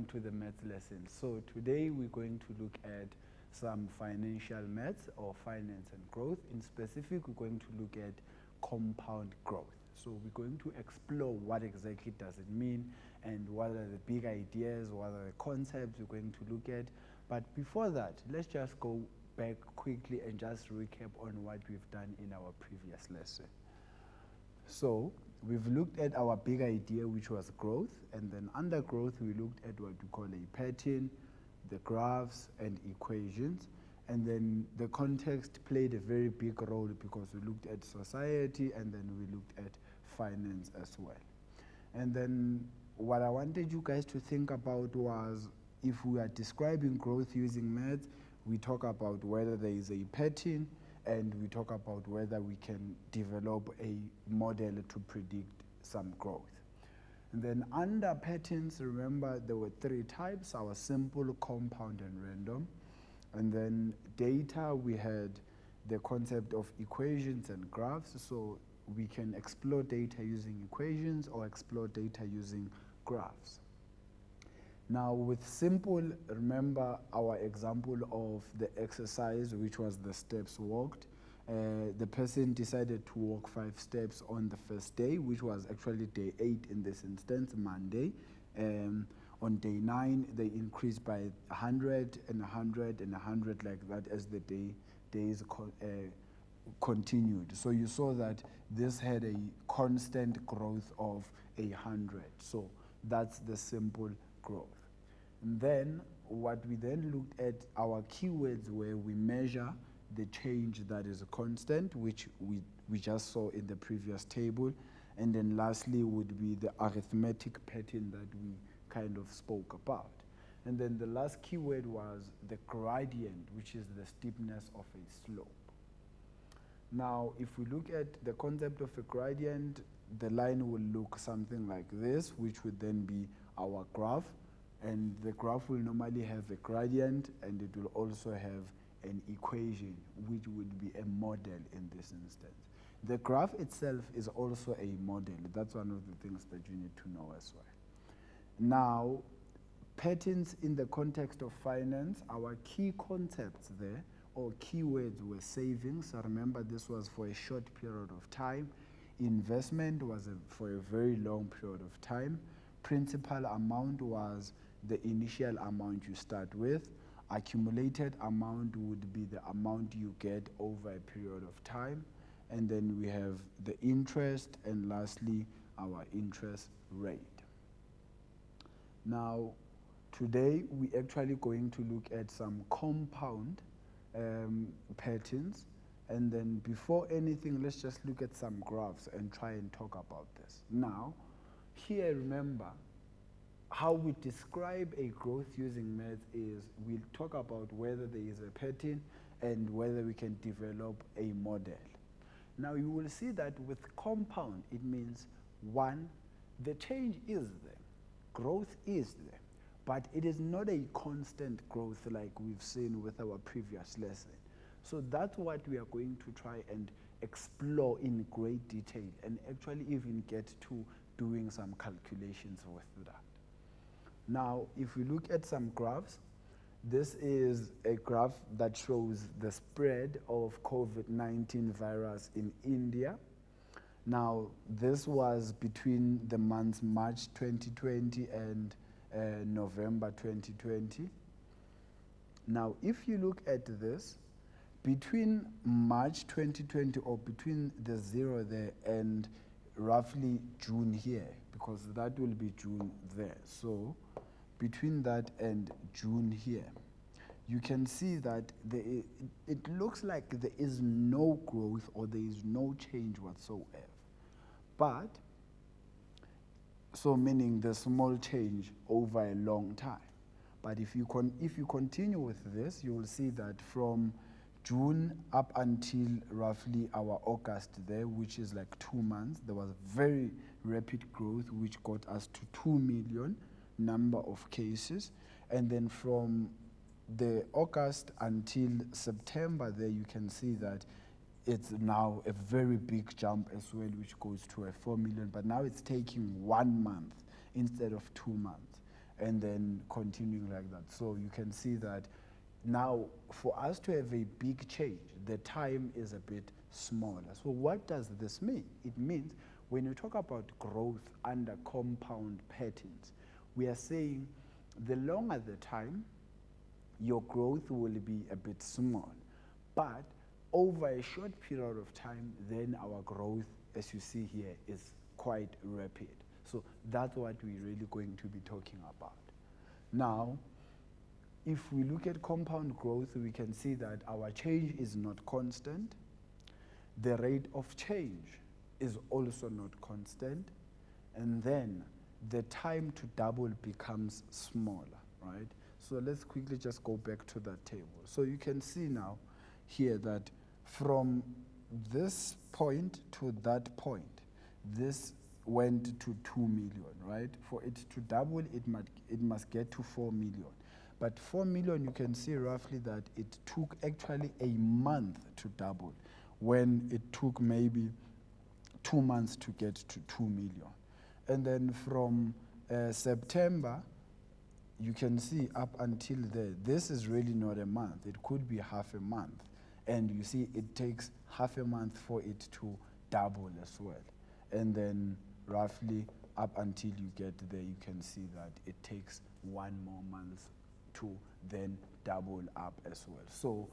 to the maths lesson. So today we're going to look at some financial maths or finance and growth. In specific, we're going to look at compound growth. So we're going to explore what exactly does it mean and what are the big ideas, what are the concepts we're going to look at. But before that, let's just go back quickly and just recap on what we've done in our previous lesson. So we've looked at our big idea, which was growth, and then under growth we looked at what we call a pattern, the graphs and equations, and then the context played a very big role because we looked at society and then we looked at finance as well. And then what I wanted you guys to think about was, if we are describing growth using maths, we talk about whether there is a pattern, and we talk about whether we can develop a model to predict some growth. And then under patterns, remember there were three types: our simple, compound, and random. And then data, we had the concept of equations and graphs, so we can explore data using equations or explore data using graphs. Now with simple, remember our example of the exercise, which was the steps walked. The person decided to walk 5 steps on the first day, which was actually day 8 in this instance, Monday. On day 9, they increased by 100 and 100 and 100 like that as the days continued. So you saw that this had a constant growth of 100. So that's the simple growth. And then what we then looked at, our keywords, where we measure the change that is a constant, which we just saw in the previous table. And then lastly would be the arithmetic pattern that we kind of spoke about. And then the last keyword was the gradient, which is the steepness of a slope. Now, if we look at the concept of a gradient, the line will look something like this, which would then be our graph. And the graph will normally have a gradient, and it will also have an equation, which would be a model in this instance. The graph itself is also a model. That's one of the things that you need to know as well. Now, patterns in the context of finance, our key concepts there, or keywords, were savings. So remember, this was for a short period of time. Investment was for a very long period of time. Principal amount was the initial amount you start with. Accumulated amount would be the amount you get over a period of time. And then we have the interest, and lastly, our interest rate. Now, today we're actually going to look at some compound patterns. And then before anything, let's just look at some graphs and try and talk about this. Now, here, remember, how we describe a growth using maths is we'll talk about whether there is a pattern and whether we can develop a model. Now you will see that with compound, it means, one, the change is there, growth is there, but it is not a constant growth like we've seen with our previous lesson. So that's what we are going to try and explore in great detail, and actually even get to doing some calculations with that. Now, if we look at some graphs, this is a graph that shows the spread of COVID-19 virus in India. Now, this was between the months March 2020 and November 2020. Now, if you look at this, between March 2020, or between the 0 there and roughly June here, because that will be June there. So between that and June here, you can see that it looks like there is no growth or there is no change whatsoever. But, so meaning the small change over a long time. But if you continue with this, you will see that from June up until roughly our August there, which is like 2 months, there was very rapid growth, which got us to 2 million number of cases. And then from the August until September there, you can see that it's now a very big jump as well, which goes to a 4 million, but now it's taking 1 month instead of 2 months. and then continuing like that. So you can see that now for us to have a big change, the time is a bit smaller. So what does this mean? It means when you talk about growth under compound patterns, we are saying the longer the time, your growth will be a bit small. But over a short period of time, then our growth, as you see here, is quite rapid. So that's what we're really going to be talking about. Now, if we look at compound growth, we can see that our change is not constant. The rate of change is also not constant. And then the time to double becomes smaller, right? So let's quickly just go back to that table. So you can see now here that from this point to that point, this went to 2 million, right? For it to double, it must get to 4 million. But 4 million, you can see roughly that it took actually a month to double, when it took maybe 2 months to get to 2 million. And then from September, you can see up until there, this is really not a month. It could be half a month. And you see it takes half a month for it to double as well. And then roughly up until you get there, you can see that it takes 1 more month to then double up as well. So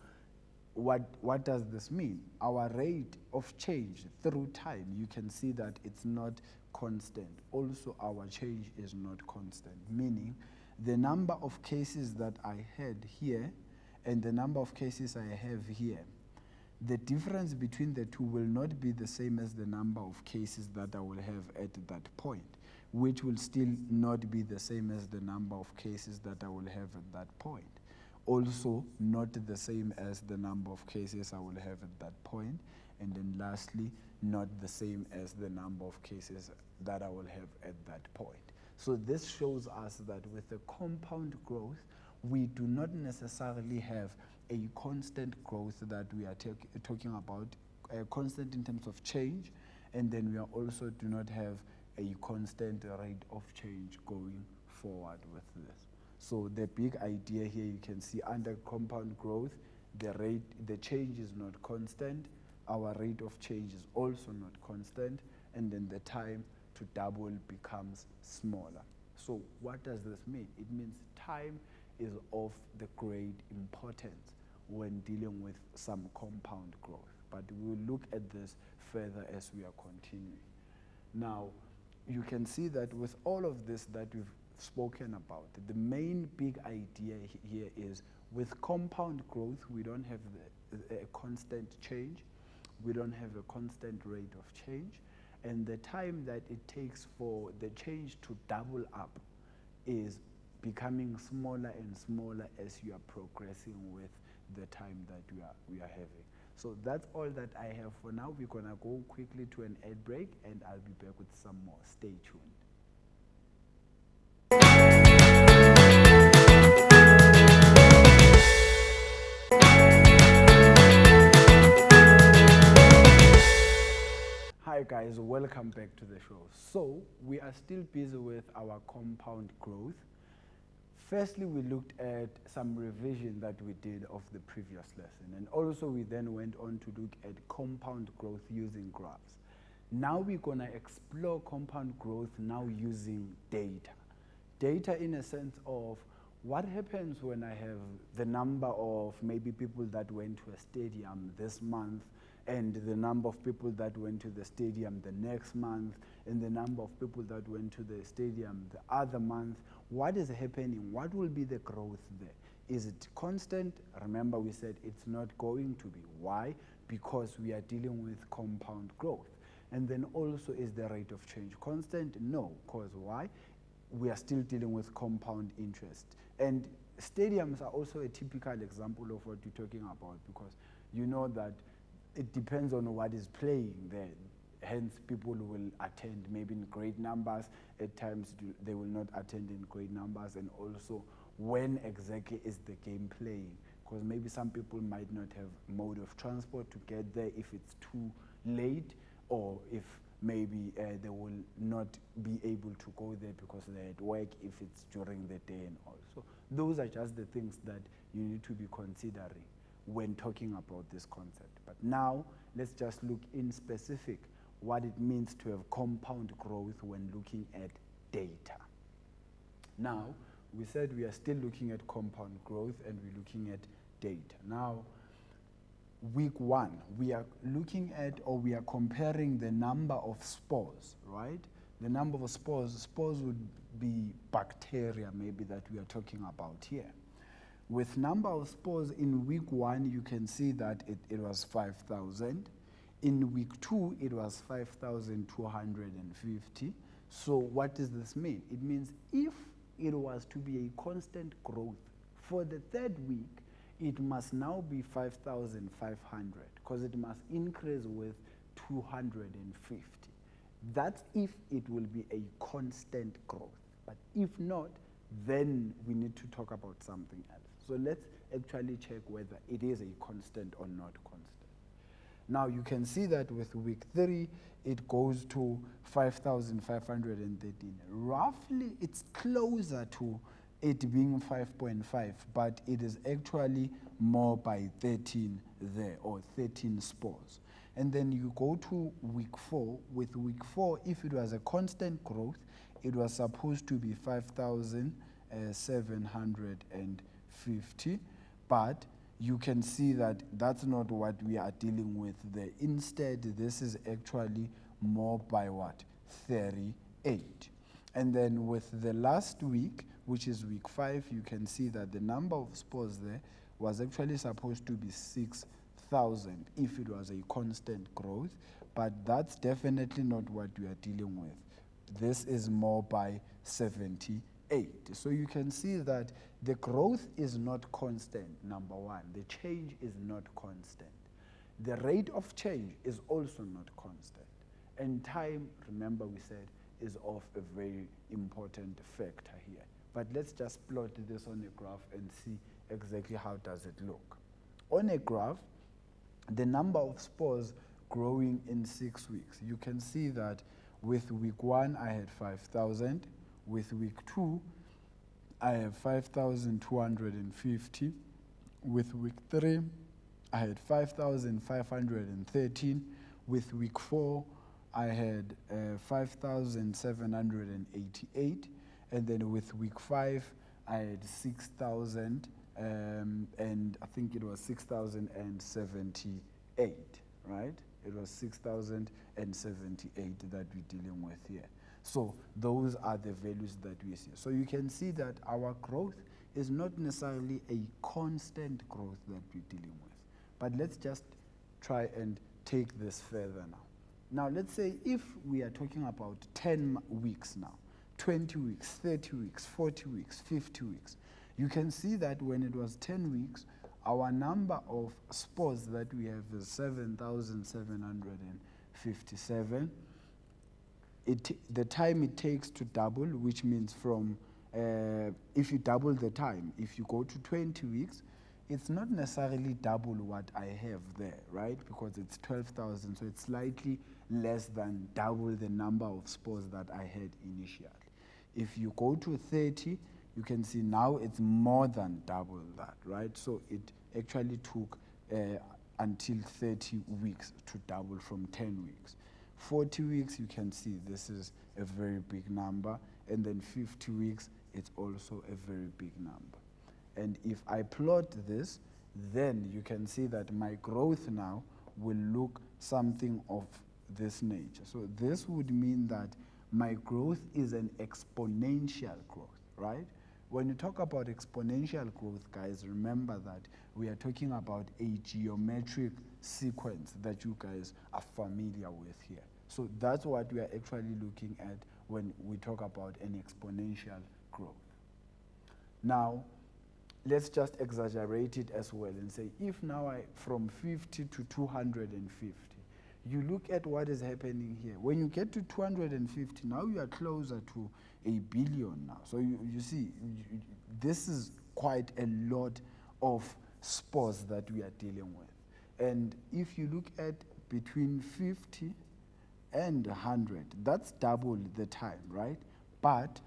what does this mean? Our rate of change through time, you can see that it's not constant. Also, our change is not constant, meaning the number of cases that I had here and the number of cases I have here, the difference between the two will not be the same as the number of cases that I will have at that point, which will still not be the same as the number of cases that I will have at that point. Also, not the same as the number of cases I will have at that point. And then lastly, not the same as the number of cases that I will have at that point. So this shows us that with the compound growth, we do not necessarily have a constant growth that we are talking about, constant in terms of change, and then we are also do not have a constant rate of change going forward with this. So the big idea here, you can see under compound growth, the change is not constant, our rate of change is also not constant, and then the time to double becomes smaller. So what does this mean? It means time is of the great importance when dealing with some compound growth. But we'll look at this further as we are continuing. Now, you can see that with all of this that we've spoken about, the main big idea here is with compound growth, we don't have a constant change, we don't have a constant rate of change, and the time that it takes for the change to double up is becoming smaller and smaller as you are progressing with the time that we are having. So that's all that I have for now. We're gonna go quickly to an ad break and I'll be back with some more. Stay tuned. Hi guys, welcome back to the show. So we are still busy with our compound growth. Firstly, we looked at some revision that we did of the previous lesson, and also we then went on to look at compound growth using graphs. Now we're going to explore compound growth now using data. Data in a sense of what happens when I have the number of maybe people that went to a stadium this month, and the number of people that went to the stadium the next month, and the number of people that went to the stadium the other month. What is happening? What will be the growth there? Is it constant? Remember, we said it's not going to be. Why? Because we are dealing with compound growth. And then also, is the rate of change constant? No, because why? We are still dealing with compound interest. And stadiums are also a typical example of what you're talking about, because you know that it depends on what is playing there. Hence, people will attend maybe in great numbers. At times, they will not attend in great numbers. And also, when exactly is the game playing? Because maybe some people might not have mode of transport to get there if it's too late, or if maybe they will not be able to go there because they're at work if it's during the day and all. So those are just the things that you need to be considering when talking about this concept. But now let's just look in specific what it means to have compound growth when looking at data. Now, we said we are still looking at compound growth and we're looking at data. Now, week 1, we are looking at, or we are comparing the number of spores, right? The number of spores would be bacteria maybe that we are talking about here. With number of spores in week 1, you can see that it was 5,000. In week 2, it was 5,250. So what does this mean? It means if it was to be a constant growth for the 3rd week, it must now be 5,500 because it must increase with 250. That's if it will be a constant growth. But if not, then we need to talk about something else. So let's actually check whether it is a constant or not constant. Now you can see that with week 3, it goes to 5,513. Roughly, it's closer to it being 5.5, but it is actually more by 13 there, or 13 spores. And then you go to week 4. With week 4, if it was a constant growth, it was supposed to be 5,750, but you can see that that's not what we are dealing with there. Instead, this is actually more by what? 38. And then with the last week, which is week 5, you can see that the number of spores there was actually supposed to be 6,000 if it was a constant growth, but that's definitely not what we are dealing with. This is more by 78. So you can see that the growth is not constant, number 1. The change is not constant. The rate of change is also not constant. And time, remember we said, is of a very important factor here. But let's just plot this on a graph and see exactly how does it look. On a graph, the number of spores growing in 6 weeks. You can see that with week 1, I had 5,000. With week 2, I have 5,250. With week 3, I had 5,513. With week 4, I had 5,788. And then with week 5, I had 6,000, and I think it was 6,078, right? It was 6,078 that we're dealing with here. So those are the values that we see. So you can see that our growth is not necessarily a constant growth that we're dealing with. But let's just try and take this further now. Now let's say if we are talking about 10 weeks now, 20 weeks, 30 weeks, 40 weeks, 50 weeks. You can see that when it was 10 weeks, our number of spores that we have is 7,757. The time it takes to double, which means from, if you double the time, if you go to 20 weeks, it's not necessarily double what I have there, right? Because it's 12,000, so it's slightly less than double the number of spores that I had initially. If you go to 30, you can see now it's more than double that, right? So it actually took until 30 weeks to double from 10 weeks. 40 weeks, you can see this is a very big number. And then 50 weeks, it's also a very big number. And if I plot this, then you can see that my growth now will look something of this nature. So this would mean that my growth is an exponential growth, right? When you talk about exponential growth, guys, remember that we are talking about a geometric sequence that you guys are familiar with here. So that's what we are actually looking at when we talk about an exponential growth. Now, let's just exaggerate it as well and say, if now from 50 to 250, you look at what is happening here. When you get to 250, now you are closer to 1 billion now. So you see, this is quite a lot of spores that we are dealing with. And if you look at between 50 and 100. That's double the time, right? But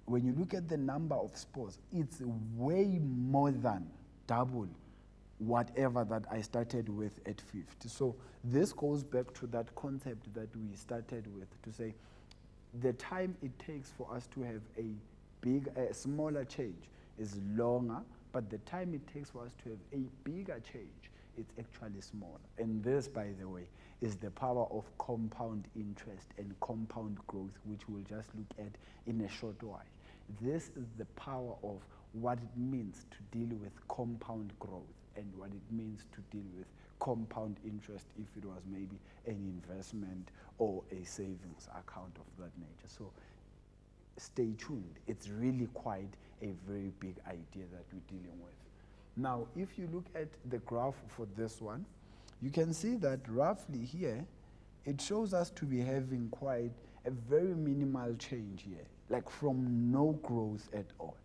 when you look at the number of spores, it's way more than double whatever that I started with at 50. So this goes back to that concept that we started with, to say the time it takes for us to have a smaller change is longer, but the time it takes for us to have a bigger change, it's actually smaller. And this, by the way, is the power of compound interest and compound growth, which we'll just look at in a short while. This is the power of what it means to deal with compound growth and what it means to deal with compound interest if it was maybe an investment or a savings account of that nature. So stay tuned. It's really quite a very big idea that we're dealing with. Now, if you look at the graph for this one, you can see that roughly here, it shows us to be having quite a very minimal change here, like from no growth at all,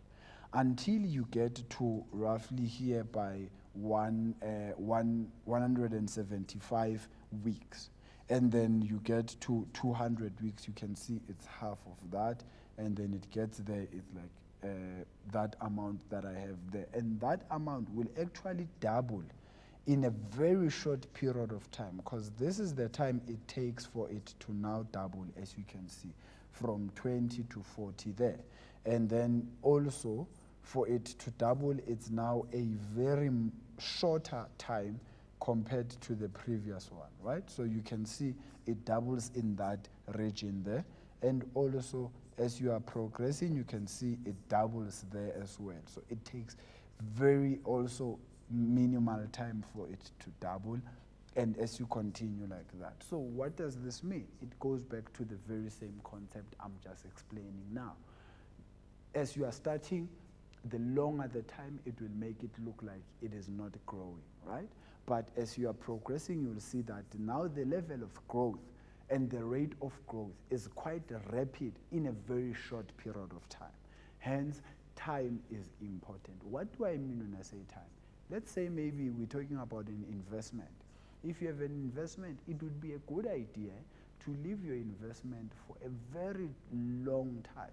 until you get to roughly here by 175 weeks. And then you get to 200 weeks, you can see it's half of that, and then it gets there, it's like that amount that I have there. And that amount will actually double in a very short period of time, because this is the time it takes for it to now double, as you can see, from 20 to 40 there. And then also, for it to double, it's now a very shorter time compared to the previous one, right? So you can see it doubles in that region there. And also, as you are progressing, you can see it doubles there as well. So it takes very also minimal time for it to double, and as you continue like that. So what does this mean? It goes back to the very same concept I'm just explaining now. As you are starting, the longer the time, it will make it look like it is not growing, right? But as you are progressing, you will see that now the level of growth and the rate of growth is quite rapid in a very short period of time. Hence, time is important. What do I mean when I say time? Let's say maybe we're talking about an investment. If you have an investment, it would be a good idea to leave your investment for a very long time,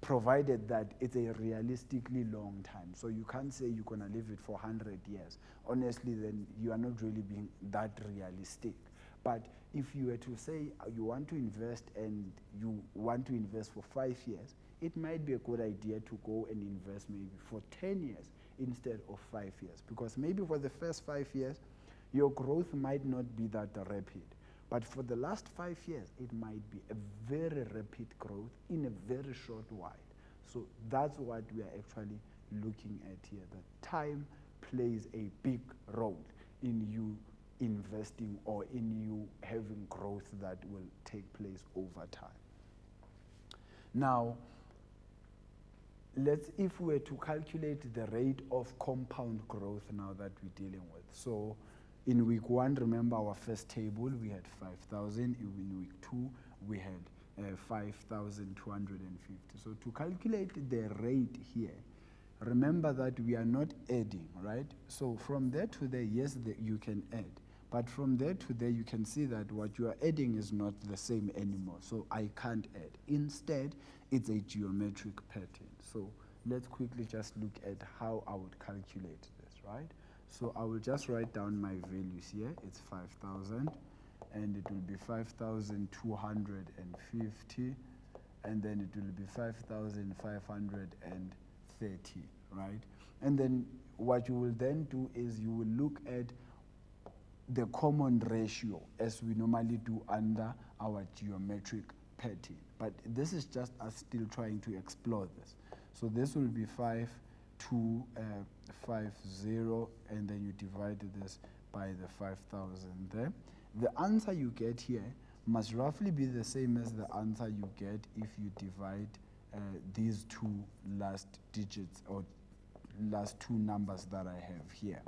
provided that it's a realistically long time. So you can't say you're going to leave it for 100 years. Honestly, then you are not really being that realistic. But if you were to say you want to invest and you want to invest for 5 years, it might be a good idea to go and invest maybe for 10 years instead of 5 years. Because maybe for the first 5 years, your growth might not be that rapid. But for the last 5 years, it might be a very rapid growth in a very short while. So that's what we are actually looking at here, that time plays a big role in you investing or in you having growth that will take place over time. Now, if we were to calculate the rate of compound growth now that we're dealing with. So in week 1, remember our first table, we had 5,000. In week 2, we had 5,250. So to calculate the rate here, remember that we are not adding, right? So from there to there, yes, you can add. But from there to there, you can see that what you are adding is not the same anymore. So I can't add. Instead, it's a geometric pattern. So let's quickly just look at how I would calculate this, right? So I will just write down my values here. It's 5,000, and it will be 5,250, and then it will be 5,530, right? And then what you will then do is you will look at the common ratio as we normally do under our geometric pattern. But this is just us still trying to explore this. So this will be 5,250, and then you divide this by the 5,000 there. The answer you get here must roughly be the same as the answer you get if you divide these two last digits or last two numbers that I have here.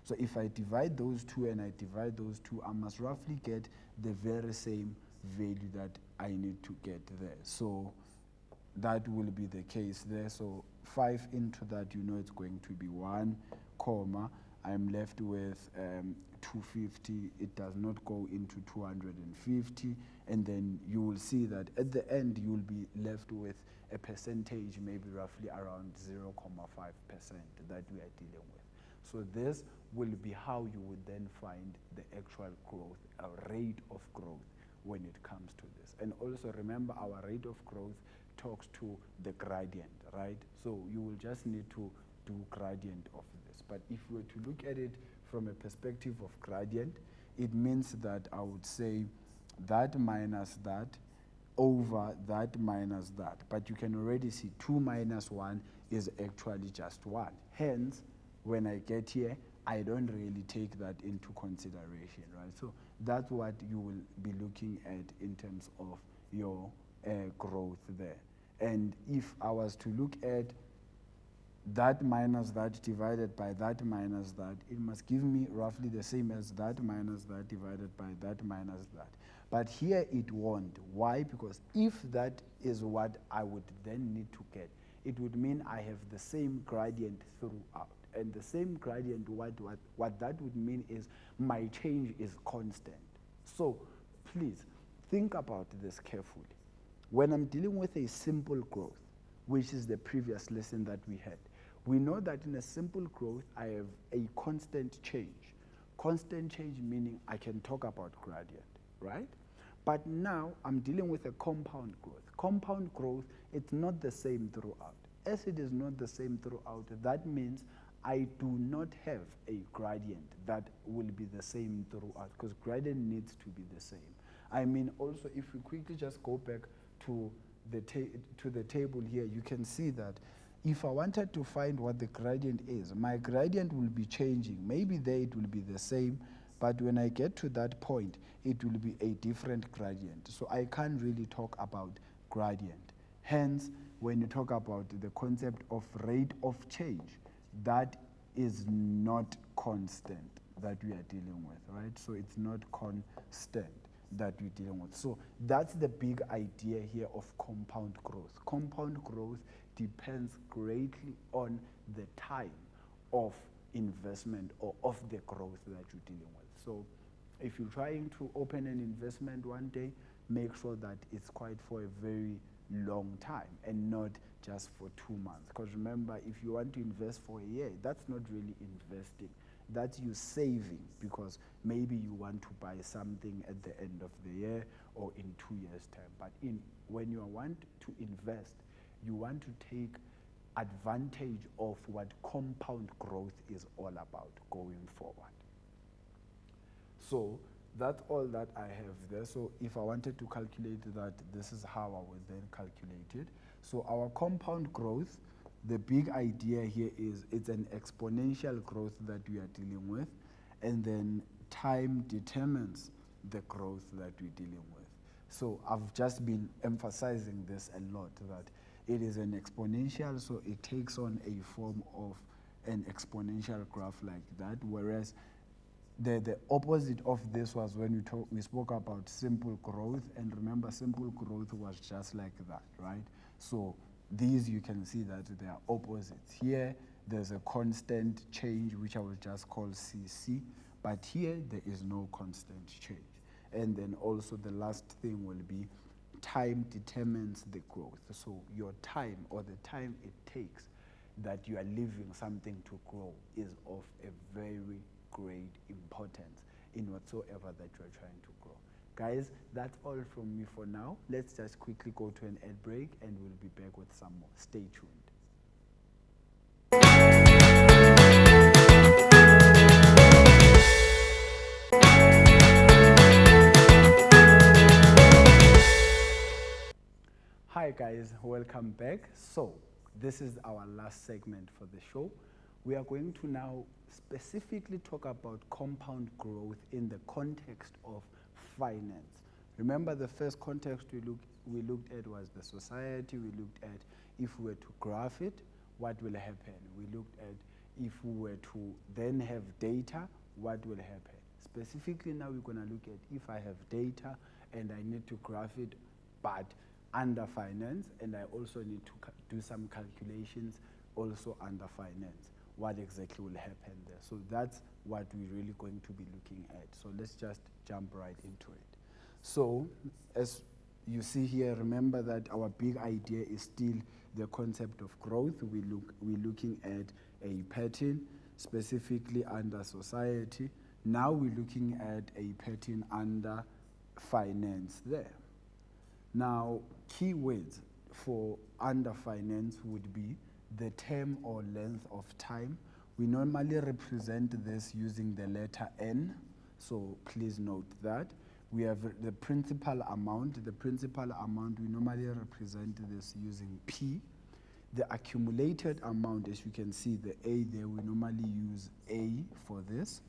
So if I divide those two and I divide those two, I must roughly get the very same value that I need to get there. So that will be the case there. So 5 into that, you know it's going to be 1, comma, I'm left with 250. It does not go into 250, and then you will see that at the end you will be left with a percentage, maybe roughly around 0.5% that we are dealing with. So this will be how you would then find the actual growth, a rate of growth when it comes to this. And also remember, our rate of growth talks to the gradient, right? So you will just need to do gradient of this. But if we were to look at it from a perspective of gradient, it means that I would say that minus that over that minus that. But you can already see 2 minus 1 is actually just 1. Hence, when I get here, I don't really take that into consideration, right? So that's what you will be looking at in terms of your growth there. And if I was to look at that minus that divided by that minus that, it must give me roughly the same as that minus that divided by that minus that. But here it won't. Why? Because if that is what I would then need to get, it would mean I have the same gradient throughout. And the same gradient, what that would mean is my change is constant. So please think about this carefully. When I'm dealing with a simple growth, which is the previous lesson that we had, we know that in a simple growth, I have a constant change. Constant change meaning I can talk about gradient, right? But now I'm dealing with a compound growth. Compound growth, it's not the same throughout. As it is not the same throughout, that means I do not have a gradient that will be the same throughout, because gradient needs to be the same. I mean, also, if we quickly just go back to the table here, you can see that if I wanted to find what the gradient is, my gradient will be changing. Maybe there it will be the same, but when I get to that point, it will be a different gradient. So I can't really talk about gradient. Hence, when you talk about the concept of rate of change, that is not constant that we are dealing with, right? So it's not constant that we're dealing with. So that's the big idea here of compound growth. Compound growth depends greatly on the time of investment or of the growth that you're dealing with. So if you're trying to open an investment one day, make sure that it's quite for a very long time and not just for 2 months. Because remember, if you want to invest for a year, that's not really investing. That's you saving, because maybe you want to buy something at the end of the year or in 2 years' time. But when you want to invest, you want to take advantage of what compound growth is all about going forward. So that's all that I have there. So if I wanted to calculate that, this is how I would then calculate it. So our compound growth, the big idea here is it's an exponential growth that we are dealing with, and then time determines the growth that we're dealing with. So I've just been emphasizing this a lot, that it is an exponential, so it takes on a form of an exponential graph like that, whereas the opposite of this was when we spoke about simple growth, and remember, simple growth was just like that, right? So these, you can see that they are opposites. Here, there's a constant change, which I will just call CC, but here, there is no constant change. And then also the last thing will be time determines the growth. So your time, or the time it takes that you are leaving something to grow, is of a very great importance in whatsoever that you are trying to grow. Guys, that's all from me for now. Let's just quickly go to an ad break and we'll be back with some more. Stay tuned. Hi guys, welcome back. So this is our last segment for the show. We are going to now specifically talk about compound growth in the context of finance. Remember, the first context we looked at was the society. We looked at if we were to graph it, what will happen. We looked at if we were to then have data, what will happen. Specifically now we're going to look at if I have data and I need to graph it, but under finance, and I also need to do some calculations also under finance. what exactly will happen there. So that's what we're really going to be looking at. So let's just jump right into it. So as you see here, remember that our big idea is still the concept of growth. We're looking at a pattern specifically under society. Now we're looking at a pattern under finance there. Now, key words for under finance would be the term or length of time. We normally represent this using the letter N, so please note that. We have the principal amount. The principal amount, we normally represent this using P. The accumulated amount, as you can see, the A there, we normally use A for this.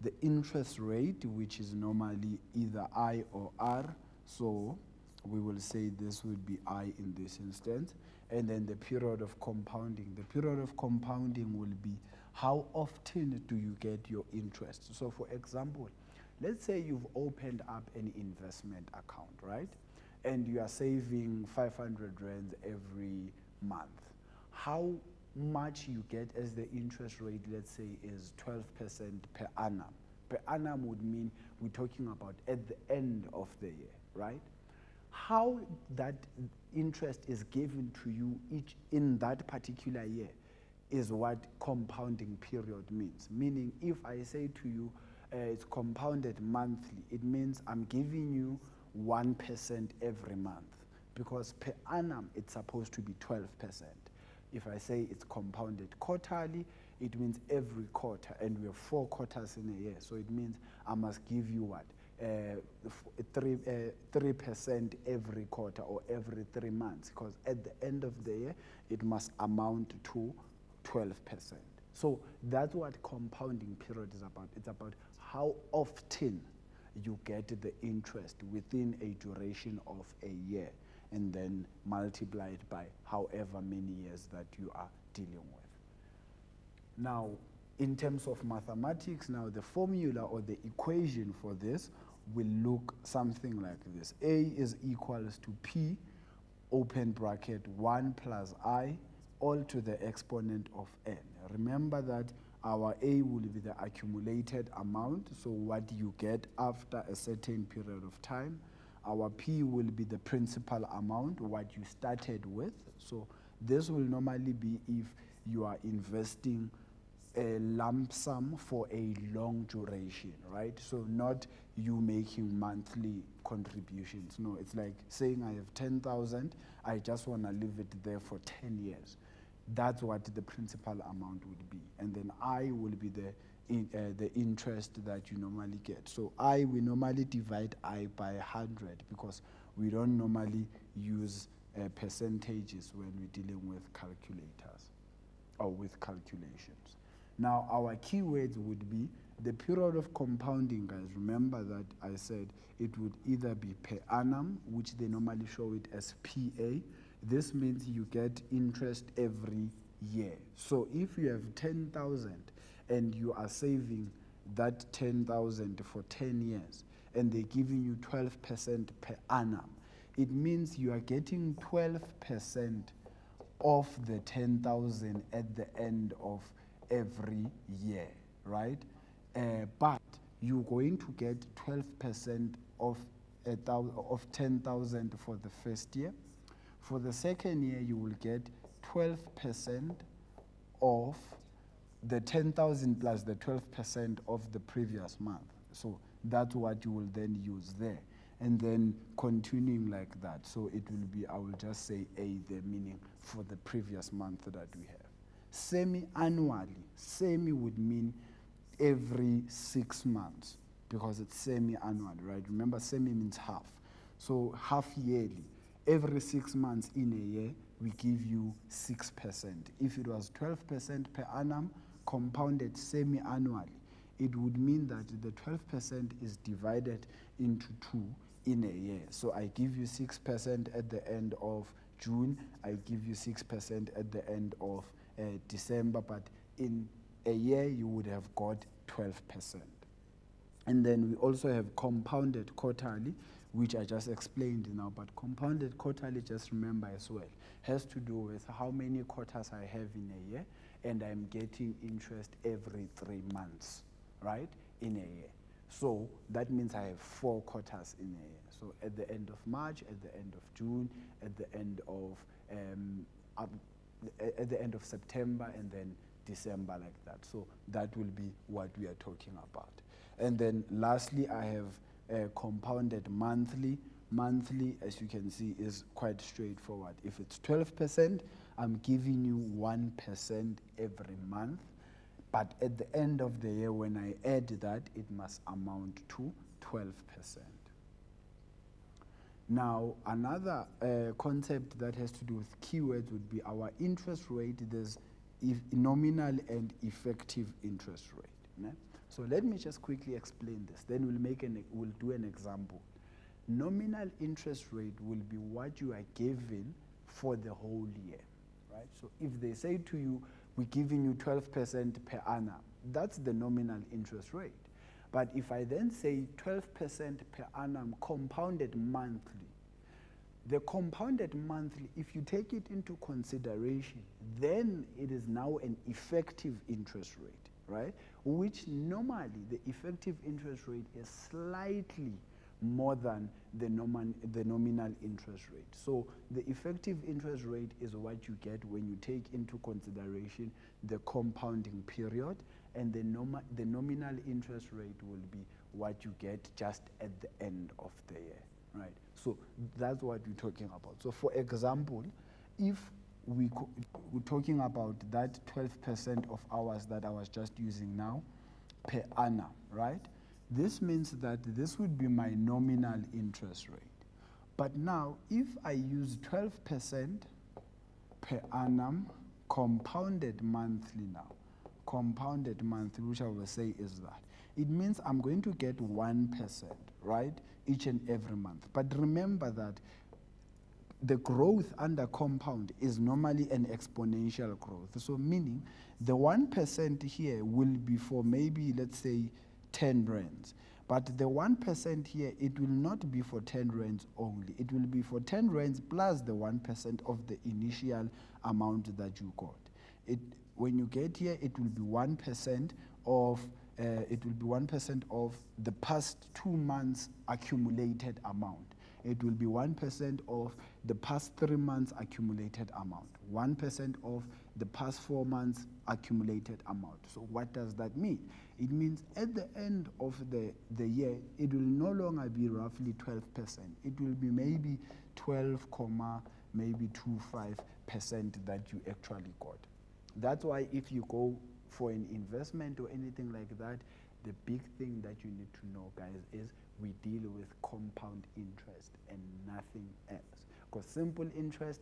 The interest rate, which is normally either I or R, so we will say this would be I in this instance. And then the period of compounding. The period of compounding will be how often do you get your interest. So for example, let's say you've opened up an investment account, right? And you are saving 500 rands every month. How much you get as the interest rate, let's say, is 12% per annum. Per annum would mean we're talking about at the end of the year, right? How that interest is given to you each in that particular year is what compounding period means. Meaning, if I say to you, it's compounded monthly, it means I'm giving you 1% every month, because per annum it's supposed to be 12%. If I say it's compounded quarterly, it means every quarter, and we have 4 quarters in a year, so it means I must give you what? 3% every quarter or every 3 months, because at the end of the year it must amount to 12%. So that's what compounding period is about. It's about how often you get the interest within a duration of a year, and then multiply it by however many years that you are dealing with. Now, in terms of mathematics, now the formula or the equation for this will look something like this. A is equals to P, open bracket, 1 plus I, all to the exponent of n. Remember that our A will be the accumulated amount, so what you get after a certain period of time. Our P will be the principal amount, what you started with. So this will normally be if you are investing a lump sum for a long duration, right? So not you making monthly contributions. No, it's like saying I have 10,000, I just want to leave it there for 10 years. That's what the principal amount would be. And then I will be the interest that you normally get. So we normally divide I by 100, because we don't normally use percentages when we're dealing with calculators or with calculations. Now, our keywords would be the period of compounding, guys. Remember that I said it would either be per annum, which they normally show it as PA. This means you get interest every year. So if you have 10,000 and you are saving that 10,000 for 10 years, and they're giving you 12% per annum, it means you are getting 12% of the 10,000 at the end of every year, right? But you're going to get 12% of 10,000 for the first year. For the second year, you will get 12% of the 10,000 plus the 12% of the previous month. So that's what you will then use there. And then continuing like that. So it will be, I will just say A, the meaning for the previous month that we have. Semi-annually, semi would mean every 6 months, because it's semi-annual, right? Remember, semi means half. So half yearly. Every 6 months in a year, we give you 6%. If it was 12% per annum, compounded semi-annually, it would mean that the 12% is divided into 2 in a year. So I give you 6% at the end of June, I give you 6% at the end of December, but in a year you would have got 12%. And then we also have compounded quarterly, which I just explained now, but compounded quarterly, just remember as well, has to do with how many quarters I have in a year, and I'm getting interest every 3 months, right, in a year. So that means I have 4 quarters in a year. So at the end of March, at the end of June, at the end of September, and then December, like that. So that will be what we are talking about. And then lastly, I have compounded monthly. Monthly, as you can see, is quite straightforward. If it's 12%, I'm giving you 1% every month. But at the end of the year, when I add that, it must amount to 12%. Now, another concept that has to do with keywords would be our interest rate. There's nominal and effective interest rate. Né? So let me just quickly explain this. Then we'll do an example. Nominal interest rate will be what you are given for the whole year, right? So if they say to you, we're giving you 12% per annum, that's the nominal interest rate. But if I then say 12% per annum compounded monthly, the compounded monthly, if you take it into consideration, then it is now an effective interest rate, right? Which normally the effective interest rate is slightly more than the nominal interest rate. So the effective interest rate is what you get when you take into consideration the compounding period, and the nominal interest rate will be what you get just at the end of the year, right? So that's what we're talking about. So for example, if we're talking about that 12% of hours that I was just using now per annum, right? This means that this would be my nominal interest rate. But now, if I use 12% per annum compounded monthly now, compounded monthly, which I will say is that, it means I'm going to get 1%, right, each and every month. But remember that the growth under compound is normally an exponential growth. So meaning the 1% here will be for maybe, let's say, 10 rands. But the 1% here, it will not be for 10 rands only. It will be for 10 rands plus the 1% of the initial amount that you got. When you get here, it will be 1% of the past 2 months accumulated amount. It will be 1% of the past 3 months accumulated amount, 1% of the past 4 months accumulated amount. So what does that mean? It means at the end of the year, it will no longer be roughly 12%. It will be maybe 12.25% that you actually got. That's why if you go for an investment or anything like that, the big thing that you need to know, guys, is we deal with compound interest and nothing else. Because simple interest,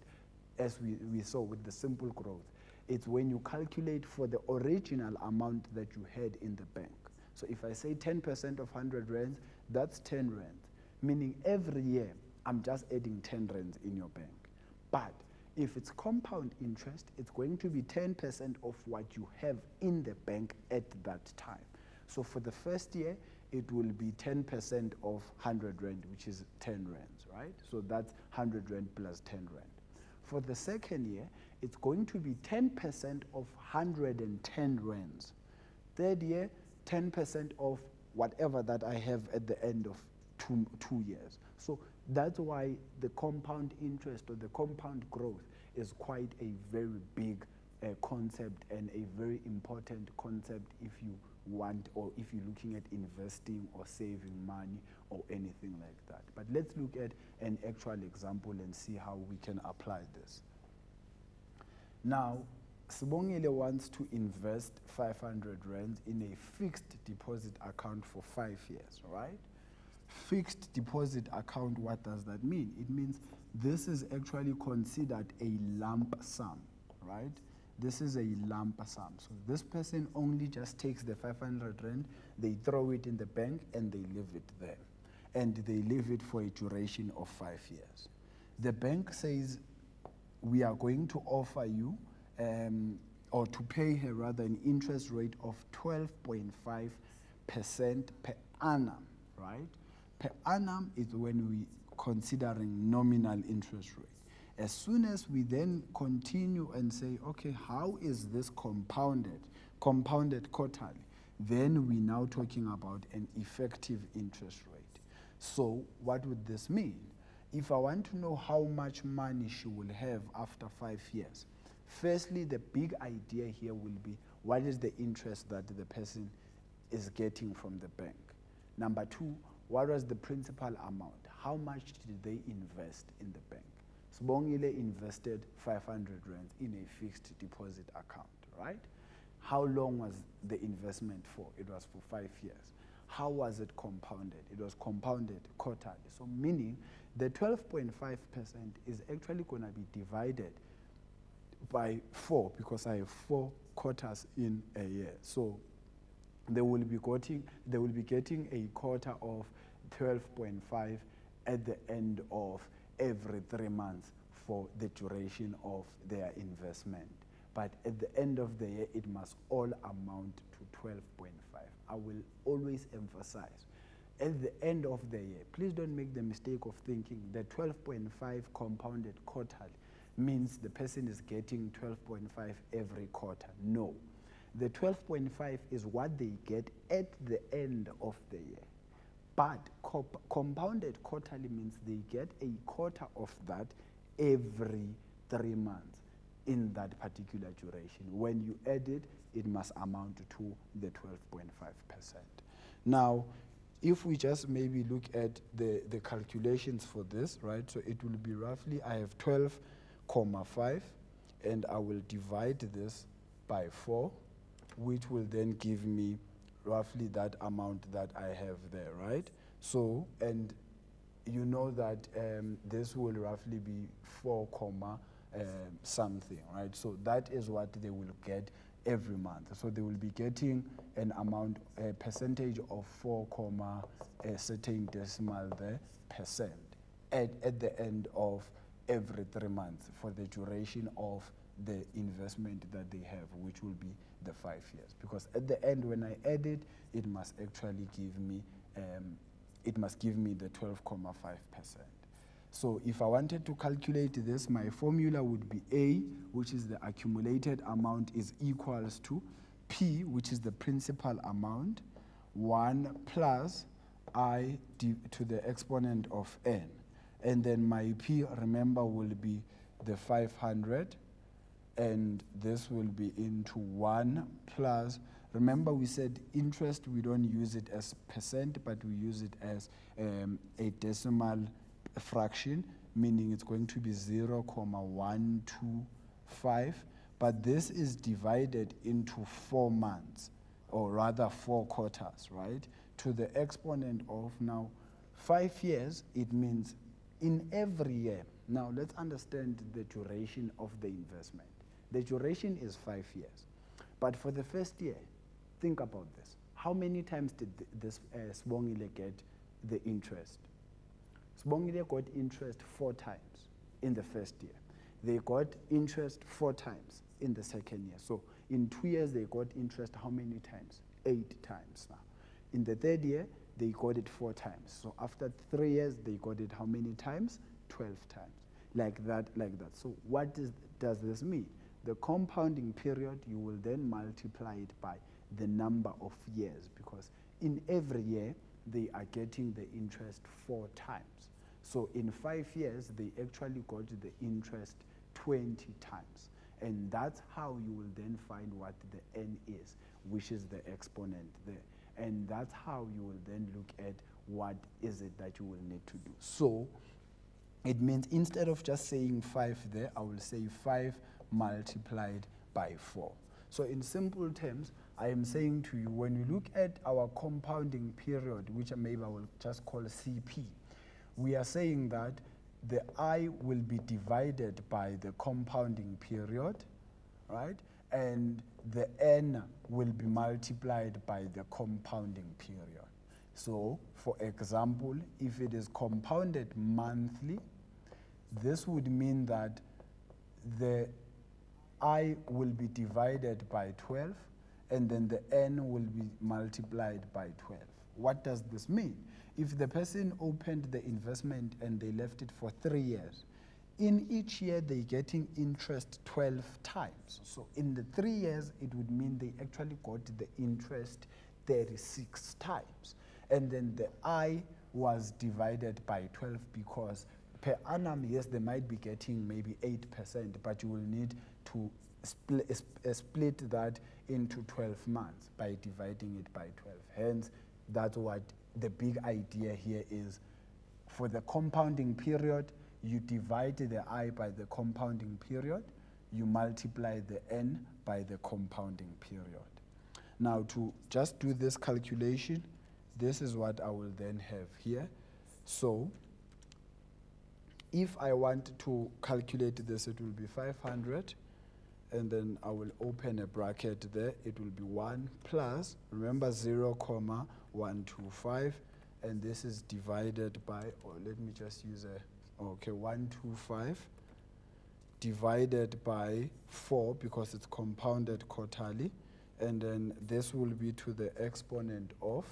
as we saw with the simple growth, it's when you calculate for the original amount that you had in the bank. So if I say 10% of 100 rands, that's 10 rands. Meaning every year, I'm just adding 10 rands in your bank. But if it's compound interest, it's going to be 10% of what you have in the bank at that time. So for the first year, it will be 10% of 100 rand, which is 10 rands, right? So that's 100 rand plus 10 rand. For the second year, it's going to be 10% of 110 rands. Third year, 10% of whatever that I have at the end of two years. So that's why the compound interest or the compound growth is quite a very big concept and a very important concept if you want, or if you're looking at investing or saving money or anything like that. But let's look at an actual example and see how we can apply this. Now, Sibongile wants to invest 500 rands in a fixed deposit account for 5 years, right? Fixed deposit account, what does that mean? It means this is actually considered a lump sum, right? This is a lump sum. So this person only just takes the 500 rand, they throw it in the bank, and they leave it there. And they leave it for a duration of 5 years. The bank says, we are going to offer you, or to pay her rather, an interest rate of 12.5% per annum, right? Per annum is when we considering nominal interest rate. As soon as we then continue and say, okay, how is this compounded quarterly, then we're now talking about an effective interest rate. So what would this mean? If I want to know how much money she will have after 5 years, firstly, the big idea here will be what is the interest that the person is getting from the bank. Number two, what was the principal amount? How much did they invest in the bank? Sibongile invested 500 rands in a fixed deposit account, right? How long was the investment for? It was for 5 years. How was it compounded? It was compounded quarterly. So meaning the 12.5% is actually going to be divided by 4 because I have 4 quarters in a year. So they will be getting a quarter of 12.5 at the end of every 3 months for the duration of their investment. But at the end of the year, it must all amount to 12.5. I will always emphasize, at the end of the year, please don't make the mistake of thinking that 12.5 compounded quarterly means the person is getting 12.5 every quarter. No. The 12.5 is what they get at the end of the year. But compounded quarterly means they get a quarter of that every 3 months in that particular duration. When you add it, it must amount to the 12.5%. Now, if we just maybe look at the calculations for this, right? So it will be roughly, I have 12.5, and I will divide this by 4, which will then give me roughly that amount that I have there, right? So, and you know that this will roughly be 4, something, right? So that is what they will get every month. So they will be getting an amount, a percentage of 4, a certain decimal there, percent at the end of every 3 months for the duration of the investment that they have, which will be the 5 years. Because at the end, when I add it, it must actually give me, the 12.5%. So if I wanted to calculate this, my formula would be A, which is the accumulated amount, is equals to P, which is the principal amount, 1 plus I to the exponent of N. And then my P, remember, will be the 500, and this will be into 1 plus, remember we said interest, we don't use it as percent, but we use it as a decimal fraction, meaning it's going to be 0.125, but this is divided into 4 months, or rather 4 quarters, right? To the exponent of now 5 years, it means in every year. Now let's understand the duration of the investment. The duration is 5 years, but for the first year, think about this. How many times did this Sibongile get the interest? Sibongile got interest 4 times in the first year. They got interest 4 times in the second year. So in 2 years, they got interest how many times? 8 times now. In the third year, they got it 4 times. So after 3 years, they got it how many times? 12 times. Like that, like that. So what does this mean? The compounding period, you will then multiply it by the number of years, because in every year, they are getting the interest 4 times. So in 5 years, they actually got the interest 20 times. And that's how you will then find what the N is, which is the exponent there. And that's how you will then look at what is it that you will need to do. So it means instead of just saying 5 there, I will say 5 multiplied by 4. So in simple terms, I am saying to you, when you look at our compounding period, which maybe I will just call CP, we are saying that the I will be divided by the compounding period, right? And the N will be multiplied by the compounding period. So, for example, if it is compounded monthly, this would mean that the I will be divided by 12, and then the N will be multiplied by 12. what does this mean? If the person opened the investment and they left it for 3 years, in each year they're getting interest 12 times. So in the 3 years, it would mean they actually got the interest 36 times. And then the I was divided by 12 because per annum, yes, they might be getting maybe 8%, but you will need to split that into 12 months by dividing it by 12. Hence, that's what the big idea here is. For the compounding period, you divide the I by the compounding period, you multiply the N by the compounding period. Now, to just do this calculation, this is what I will then have here. So, if I want to calculate this, it will be 500, and then I will open a bracket there. It will be 1 plus, remember 0,125, and this is divided by, or let me just use 125 divided by 4 because it's compounded quarterly, and then this will be to the exponent of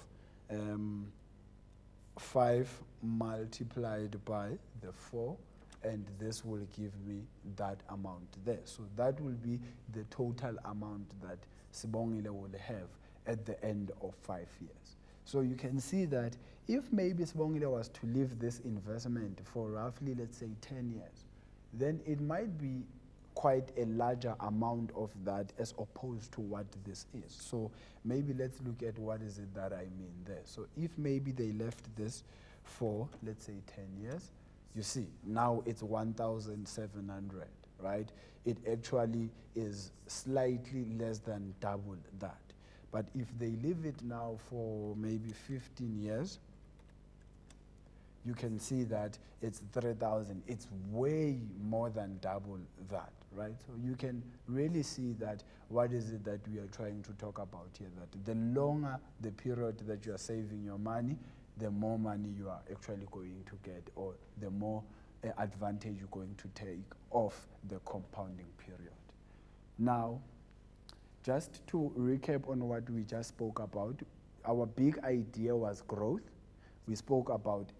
5 multiplied by the 4, and this will give me that amount there. So that will be the total amount that Sibongile will have at the end of 5 years. So you can see that if maybe Sibongile was to leave this investment for roughly, let's say, 10 years, then it might be quite a larger amount of that as opposed to what this is. So maybe let's look at what is it that I mean there. So if maybe they left this for, let's say, 10 years, you see, now it's 1,700, right? It actually is slightly less than double that. But if they leave it now for maybe 15 years, you can see that it's 3,000. It's way more than double that, right? So you can really see that what is it that we are trying to talk about here, that the longer the period that you are saving your money, the more money you are actually going to get, or the more advantage you're going to take of the compounding period. Now, just to recap on what we just spoke about, our big idea was growth. We spoke about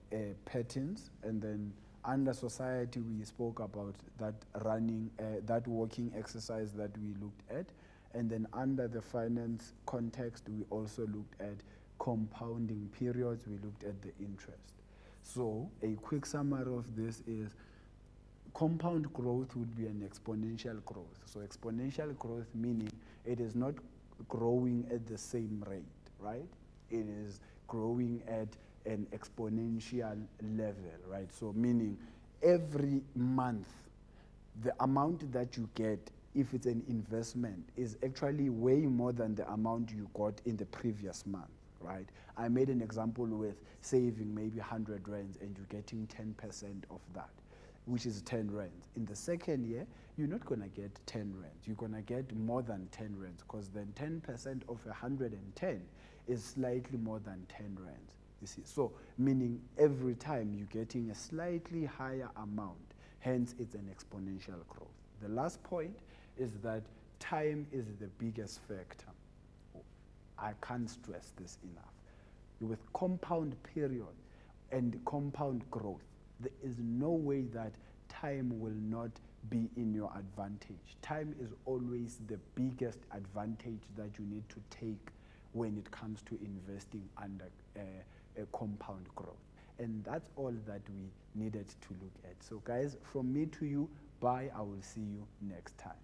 patterns, and then under society we spoke about that that walking exercise that we looked at, and then under the finance context we also looked at compounding periods, we looked at the interest. So a quick summary of this is compound growth would be an exponential growth. So exponential growth meaning it is not growing at the same rate, right? It is growing at an exponential level, right? So meaning every month, the amount that you get, if it's an investment, is actually way more than the amount you got in the previous month, right? I made an example with saving maybe 100 rands and you're getting 10% of that, which is 10 rands. In the second year, you're not gonna get 10 rands. You're gonna get more than 10 rands, because then 10% of 110 is slightly more than 10 rands. You see, so meaning every time you're getting a slightly higher amount, hence it's an exponential growth. The last point is that time is the biggest factor. I can't stress this enough. With compound period and compound growth, there is no way that time will not be in your advantage. Time is always the biggest advantage that you need to take when it comes to investing under a compound growth. And that's all that we needed to look at. So guys, from me to you, bye. I will see you next time.